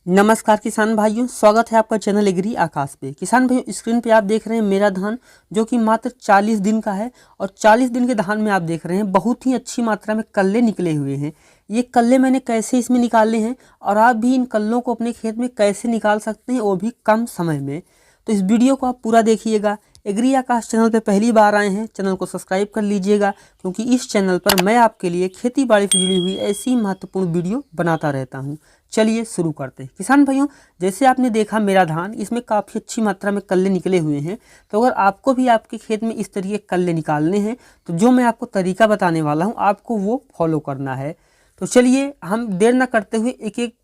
नमस्कार किसान भाइयों, स्वागत है आपका चैनल एग्री आकाश पे। किसान भाइयों, स्क्रीन पे आप देख रहे हैं मेरा धान जो कि मात्र 40 दिन का है और 40 दिन के धान में आप देख रहे हैं बहुत ही अच्छी मात्रा में कल्ले निकले हुए हैं। ये कल्ले मैंने कैसे इसमें निकाले हैं और आप भी इन कल्लों को अपने खेत में कैसे निकाल सकते हैं, वो भी कम समय में। तो इस वीडियो को आप पूरा देखिएगा। एग्री आकाश चैनल पे पहली बार आए हैं, चैनल को सब्सक्राइब कर लीजिएगा, क्योंकि इस चैनल पर मैं आपके लिए खेती बाड़ी से जुड़ी हुई ऐसी महत्वपूर्ण वीडियो बनाता रहता हूं। चलिए शुरू करते हैं। किसान भाइयों, जैसे आपने देखा मेरा धान, इसमें काफ़ी अच्छी मात्रा में कल्ले निकले हुए हैं। तो अगर आपको भी आपके खेत में इस तरीके कल्ले निकालने हैं तो जो मैं आपको तरीका बताने वाला हूं, आपको वो फॉलो करना है। तो चलिए हम देर न करते हुए एक एक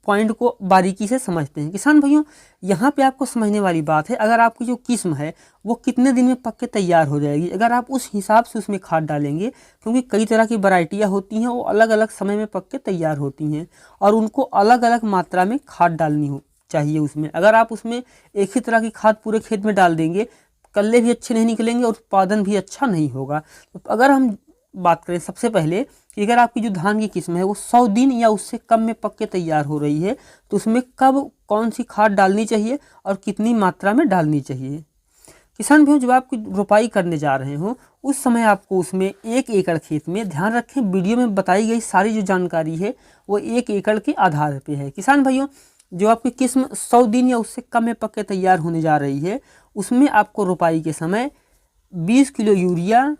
पॉइंट को बारीकी से समझते हैं। किसान भाइयों, यहाँ पे आपको समझने वाली बात है, अगर आपकी जो किस्म है वो कितने दिन में पक के तैयार हो जाएगी, अगर आप उस हिसाब से उसमें खाद डालेंगे, क्योंकि कई तरह की वैरायटियाँ होती हैं, वो अलग अलग समय में पक के तैयार होती हैं और उनको अलग अलग मात्रा में खाद डालनी चाहिए उसमें। अगर आप उसमें एक ही तरह की खाद पूरे खेत में डाल देंगे, कल्ले भी अच्छे नहीं निकलेंगे और उत्पादन भी अच्छा नहीं होगा। तो अगर हम बात करें सबसे पहले कि अगर आपकी जो धान की किस्म है वो 100 दिन या उससे कम में पक के तैयार हो रही है, तो उसमें कब कौन सी खाद डालनी चाहिए और कितनी मात्रा में डालनी चाहिए। किसान भाइयों, जब आप रोपाई करने जा रहे हो उस समय आपको उसमें 1 एकड़ खेत में, ध्यान रखें वीडियो में बताई गई सारी जो जानकारी है वो 1 एकड़ के आधार पे है। किसान भाइयों, जो आपकी किस्म 100 दिन या उससे कम में पक के तैयार होने जा रही है, उसमें आपको रोपाई के समय 20 किलो यूरिया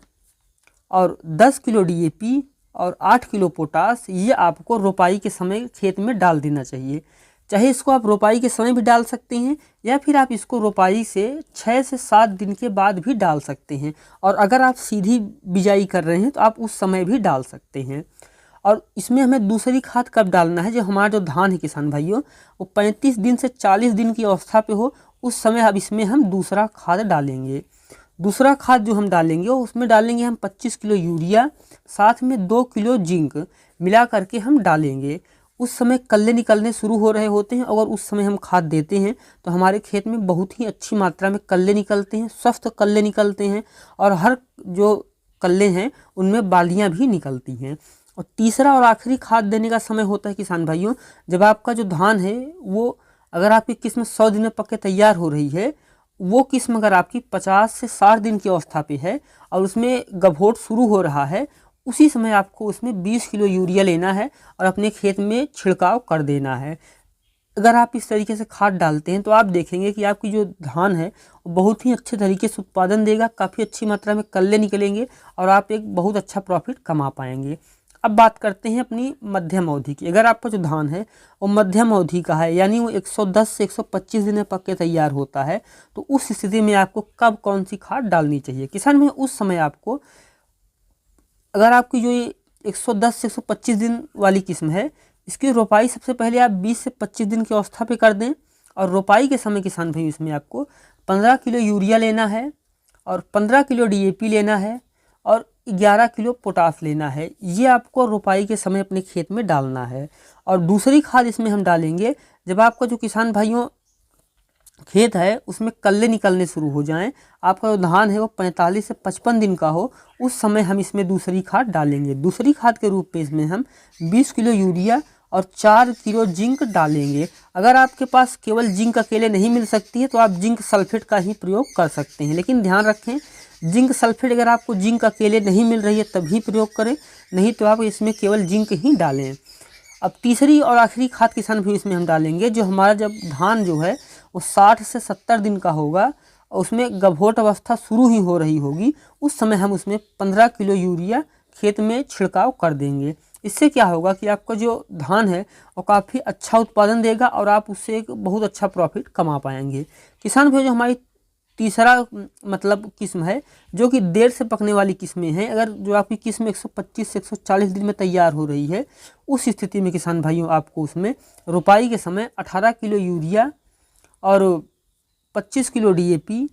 और 10 किलो DAP और 8 किलो पोटास, ये आपको रोपाई के समय खेत में डाल देना चाहिए। चाहे इसको आप रोपाई के समय भी डाल सकते हैं या फिर आप इसको रोपाई से 6 से 7 दिन के बाद भी डाल सकते हैं, और अगर आप सीधी बिजाई कर रहे हैं तो आप उस समय भी डाल सकते हैं। और इसमें हमें दूसरी खाद कब डालना है, जो हमारा जो धान है किसान भाइयों वो 35 दिन से 40 दिन की अवस्था पे हो, उस समय अब इसमें हम दूसरा खाद डालेंगे। दूसरा खाद जो हम डालेंगे उसमें डालेंगे हम 25 किलो यूरिया, साथ में 2 किलो जिंक मिला करके हम डालेंगे। उस समय कल्ले निकलने शुरू हो रहे होते हैं, अगर उस समय हम खाद देते हैं तो हमारे खेत में बहुत ही अच्छी मात्रा में कल्ले निकलते हैं, स्वस्थ कल्ले निकलते हैं और हर जो कल्ले हैं उनमें बालियां भी निकलती हैं। और तीसरा और आखिरी खाद देने का समय होता है किसान भाइयों, जब आपका जो धान है वो, अगर आपकी किस्म 100 दिन में पक के तैयार हो रही है, वो किस्म अगर आपकी 50 से 60 दिन की अवस्था पे है और उसमें गभोट शुरू हो रहा है, उसी समय आपको उसमें 20 किलो यूरिया लेना है और अपने खेत में छिड़काव कर देना है। अगर आप इस तरीके से खाद डालते हैं तो आप देखेंगे कि आपकी जो धान है वो बहुत ही अच्छे तरीके से उत्पादन देगा, काफ़ी अच्छी मात्रा में कल्ले निकलेंगे और आप एक बहुत अच्छा प्रॉफिट कमा पाएंगे। अब बात करते हैं अपनी मध्यम अवधि की। अगर आपका जो धान है वो मध्यम अवधि का है, यानी वो 110 से 125 दिन में पक के तैयार होता है, तो उस स्थिति में आपको कब कौन सी खाद डालनी चाहिए। किसान में उस समय आपको, अगर आपकी जो ये 110 से 125 दिन वाली किस्म है, इसकी रोपाई सबसे पहले आप 20 से 25 दिन की अवस्था पे कर दें, और रोपाई के समय किसान भाई इसमें आपको 15 किलो यूरिया लेना है और 15 किलो DAP लेना है और 11 किलो पोटास लेना है। ये आपको रोपाई के समय अपने खेत में डालना है। और दूसरी खाद इसमें हम डालेंगे जब आपका जो किसान भाइयों खेत है उसमें कल्ले निकलने शुरू हो जाएं, आपका जो धान है वो 45 से 55 दिन का हो, उस समय हम इसमें दूसरी खाद डालेंगे। दूसरी खाद के रूप में इसमें हम 20 किलो यूरिया और 4 किलो जिंक डालेंगे। अगर आपके पास केवल जिंक अकेले नहीं मिल सकती है तो आप जिंक सल्फेट का ही प्रयोग कर सकते हैं, लेकिन ध्यान रखें जिंक सल्फेट अगर आपको जिंक अकेले नहीं मिल रही है तभी प्रयोग करें, नहीं तो आप इसमें केवल जिंक ही डालें। अब तीसरी और आखिरी खाद किसान भी इसमें हम डालेंगे, जो हमारा जब धान जो है वो 60 से 70 दिन का होगा और उसमें गभोट अवस्था शुरू ही हो रही होगी, उस समय हम उसमें 15 किलो यूरिया खेत में छिड़काव कर देंगे। इससे क्या होगा कि आपका जो धान है वो काफ़ी अच्छा उत्पादन देगा और आप उससे एक बहुत अच्छा प्रॉफिट कमा पाएंगे। किसान भाई, जो हमारी तीसरा मतलब किस्म है जो कि देर से पकने वाली किस्में हैं, अगर जो आपकी किस्म 125 से 140 दिन में तैयार हो रही है, उस स्थिति में किसान भाइयों आपको उसमें रोपाई के समय 18 किलो यूरिया और 25 किलो DAP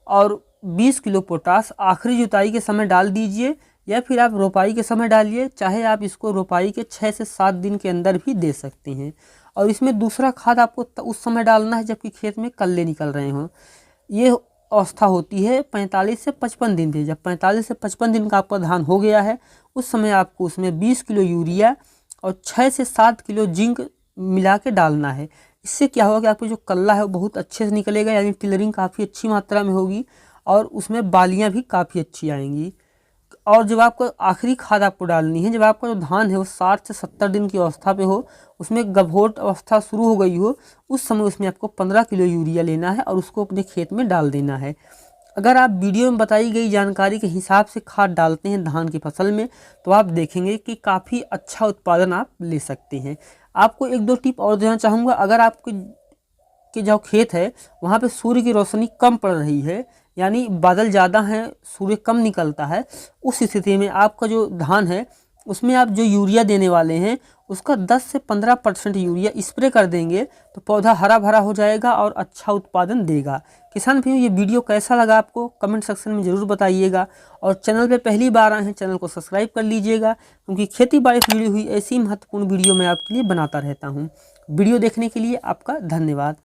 और 20 किलो पोटास आखिरी जुताई के समय डाल दीजिए, या फिर आप रोपाई के समय डालिए, चाहे आप इसको रोपाई के 6 से 7 दिन के अंदर भी दे सकते हैं। और इसमें दूसरा खाद आपको उस समय डालना है जबकि खेत में कल्ले निकल रहे हों। ये अवस्था होती है 45 से 55 दिन की। जब 45 से 55 दिन का आपका धान हो गया है, उस समय आपको उसमें 20 किलो यूरिया और 6 से 7 किलो जिंक मिला के डालना है। इससे क्या होगा कि आपको जो कल्ला है वो बहुत अच्छे से निकलेगा, यानी टिलरिंग काफ़ी अच्छी मात्रा में होगी और उसमें बालियाँ भी काफ़ी अच्छी आएंगी। और जब आपको आखिरी खाद आपको डालनी है, जब आपका जो धान है वो 60 से 70 दिन की अवस्था पे हो, उसमें गभोट अवस्था शुरू हो गई हो, उस समय उसमें आपको 15 किलो यूरिया लेना है और उसको अपने खेत में डाल देना है। अगर आप वीडियो में बताई गई जानकारी के हिसाब से खाद डालते हैं धान की फसल में, तो आप देखेंगे कि काफ़ी अच्छा उत्पादन आप ले सकते हैं। आपको एक दो टिप और देना चाहूँगा। अगर आपके जो खेत है वहाँ पे सूर्य की रोशनी कम पड़ रही है, यानी बादल ज़्यादा हैं, सूर्य कम निकलता है, उस स्थिति में आपका जो धान है उसमें आप जो यूरिया देने वाले हैं उसका 10 से 15% यूरिया स्प्रे कर देंगे तो पौधा हरा भरा हो जाएगा और अच्छा उत्पादन देगा। किसान भाइयों, ये वीडियो कैसा लगा आपको कमेंट सेक्शन में ज़रूर बताइएगा, और चैनल पे पहली बार आए हैं चैनल को सब्सक्राइब कर लीजिएगा, क्योंकि खेती बाड़ी से जुड़ी हुई ऐसी महत्वपूर्ण वीडियो मैं आपके लिए बनाता रहता हूँ। वीडियो देखने के लिए आपका धन्यवाद।